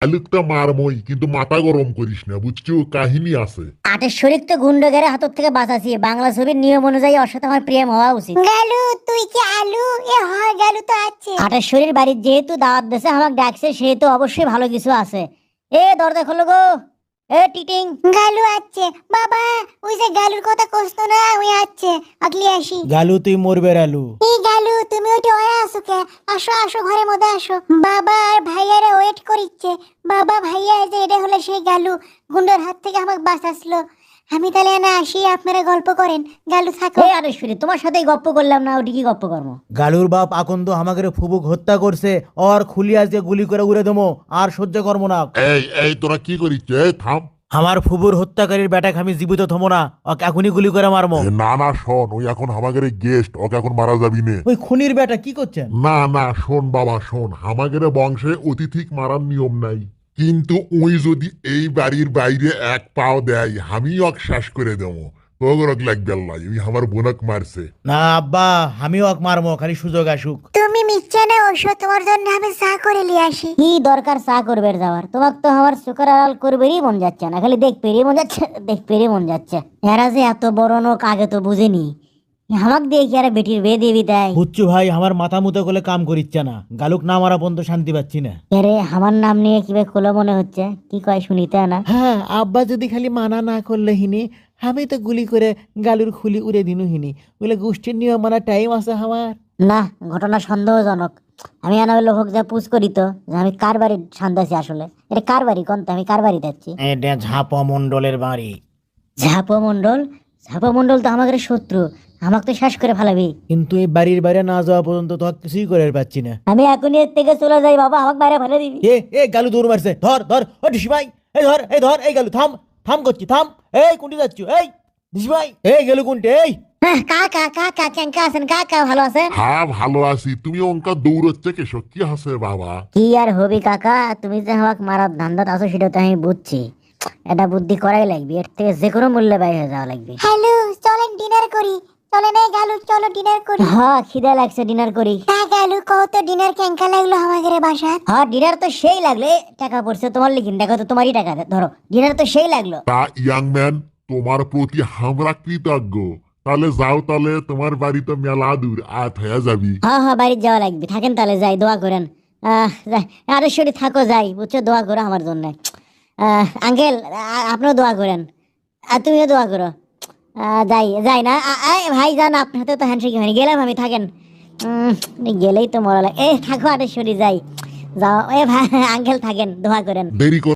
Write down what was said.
আলুকটা মারমই, কিন্তু মাথা গরম করিস না, বুঝছো? কাহিনী আছে। আটের শরীর তো গুন্ডগের হাত থেকে বাঁচাছি, বাংলা ছবির নিয়ম অনুযায়ী ওর সাথে আমার প্রেম হওয়া উচিত। গালু তুই কি আলু? এ হয় গালু তো আছে। আটের শরীর বাড়ির যেহেতু দাওয়াত দিয়েছে, আমাকে ডাকছে, সেহেতু অবশ্যই ভালো কিছু আছে। এ দরজা খোলো গো, এ টিটিং। গালু আছে বাবা, ওই যে গালুর কথা কষ্ট না, ওই আছে আগলি আসি। গালু তুই মরবে আলু। এই গালু তুমি ওইটা ওয়া আসো কে? আসো আসো ঘরের মধ্যে আসো। বাবা আর ভাইয়ারে ওয়েট করিচ্ছে। বাবা ভাইয়া এই যে এটা হলো সেই গালু, গুন্ডার হাত থেকে আমাকে বাঁচাছিল। আমি তাহলে না আসি, আপনারা গল্প করেন। গালু থাকো। এ আটেশ্বরী, তোমার সাথেই গপ্প করলাম না, ওটি কি গপ্প কর্ম? গালুর বাপ আকন্দ আমাকে ফুবুক হত্যা করছে, আর খুলিয়া যে গুলি করে উড়ে দেবো, আর সহ্য করবো না। এই এই তোরা কি করিস? এই থাম। আমার ফুবুর হত্যাকারীর বেটাকে আমি জীবিত থমো না, ওকে এখনই গুলি করে মারমো। না না শোন, ওই এখন আমাদের গেস্ট, ওকে এখন মারা যাবি না। ওই খুনির বেটা কি করছেন? না না শোন বাবা শোন, আমাদের বংশে অতিথিক মারার নিয়ম নাই, কিন্তু ওই যদি এই বাড়ির বাইরে এক পাও দেয়, আমি ওকে শেষ করে দেবো। তোর লাগবে লাই, ওই আমার বোনক মারছে। না আব্বা, আমিও ওকে মারমো, খালি সুযোগ আসুক। তুমি মিথ্যা না ওষুধ, তোমার জন্য আমি চা করে নিয়ে আসি। কি দরকার চা করবে যাওয়ার? তোমাকে তো আমার সুকার আড়াল করবেরই মন যাচ্ছে না, খালি দেখবেরই মন যাচ্ছে, দেখবেরই মন যাচ্ছে। এরা যে এত বড় নোক আগে তো বুঝেনি, আমাকে দিয়ে কি আর বেটির বিয়ে দিবি তাই? বুঝছু ভাই, আমার মাথা মুতো করে কাম করিচ্ছে না, গালুক না মারা পর্যন্ত শান্তি পাচ্ছি না। আরে আমার নাম নিয়ে কিভাবে খোলো মনে হচ্ছে, কি কয় শুনিতে না? হ্যাঁ, আব্বা যদি খালি মানা না করলে হিনি, আমি তো গুলি করে গালুর খুলি উড়ে দিনু হিনি। বলে গোষ্ঠীর নিয়ম মানা টাইম আছে আমার। না, ঘটনা সন্দেহজনক। আমি আনা লোক যা পুজ করি তো, যে আমি কার বাড়ি সান্দাছি আসলে। এটা কার বাড়ি কোন? আমি কার বাড়ি যাচ্ছি? এটা ঝাপা মন্ডলের বাড়ি। ঝাপো মন্ডল? ঝাপো মন্ডল তো আমাদের শত্রু, আমাকে তো শেষ করে ফেলাবি। কিন্তু এই বাড়ির বাইরে না যাওয়া পর্যন্ত তো আর কিছুই করে পাচ্ছি না। আমি এখনই এর থেকে চলে যাই বাবা, আমাকে বাইরে ফেলে দিবি। এ গালু দৌড় মারছে, ধর ধর। ও ডিসি ভাই, এই ধর, এই ধর, এই গালু থাম, থাম করছি, থাম। এই কোনটি যাচ্ছ? এই ডিসি ভাই, এই গেলু কোনটি? এই হ্যাঁ, কাকা কাকা কেঙ্কা আছেন? কাকা ভালো আছেন? হ্যাঁ ভালো আছি। তুমি অঙ্কা দৌড়চ্ছে কেসো, কি হাসে বাবা? কি আর হবি কাকা, তুমি যে আমাকে মারার ধান্দাত আছো সেটা তো আমি বুঝছি। এটা বুদ্ধি করাই লাগবে, এর থেকে যে কোনো মূল্যে বাইরে হয়ে যাওয়া লাগবে। হ্যালো, চলেন ডিনার করি। চলেন এই গালু, চলো ডিনার করি। হ্যাঁ, খিদে লাগছে, ডিনার করি। হ্যাঁ গালু, কত ডিনার কেঙ্কা লাগলো আমাদের বাসায়। হ্যাঁ, ডিনার তো সেই লাগলো। এ, টাকা পড়ছে তোমার, লিখিন টাকা তো তোমারই টাকা, ধরো। ডিনার তো সেই লাগলো। তা ইয়াং ম্যান, তোমার প্রতি আমরা কৃতজ্ঞ। তাহলে যাও, তাহলে তোমার বাড়ি তো মেলা দূর, আত হয়ে যাবি। হ্যাঁ হ্যাঁ, বাড়ি যাওয়া লাগবে। থাকেন তাহলে, যাই, দোয়া করেন। আরে শরীর থাকো, যাই, বুঝছো? দোয়া করো আমার জন্য। আঙ্কেল, আপনিও দোয়া করেন, আর তুমিও দোয়া করো। যাই যাই না, ভাই যান, আপনার হাতে তো হ্যান্ডশেক হয়নি। গেলাম আমি, থাকেন। গেলেই তো মরা লাগে। এ থাকো আরে শরীর, যাই, যাও। এ ভাই আঙ্কেল থাকেন, দোয়া করেন। দেরি কর।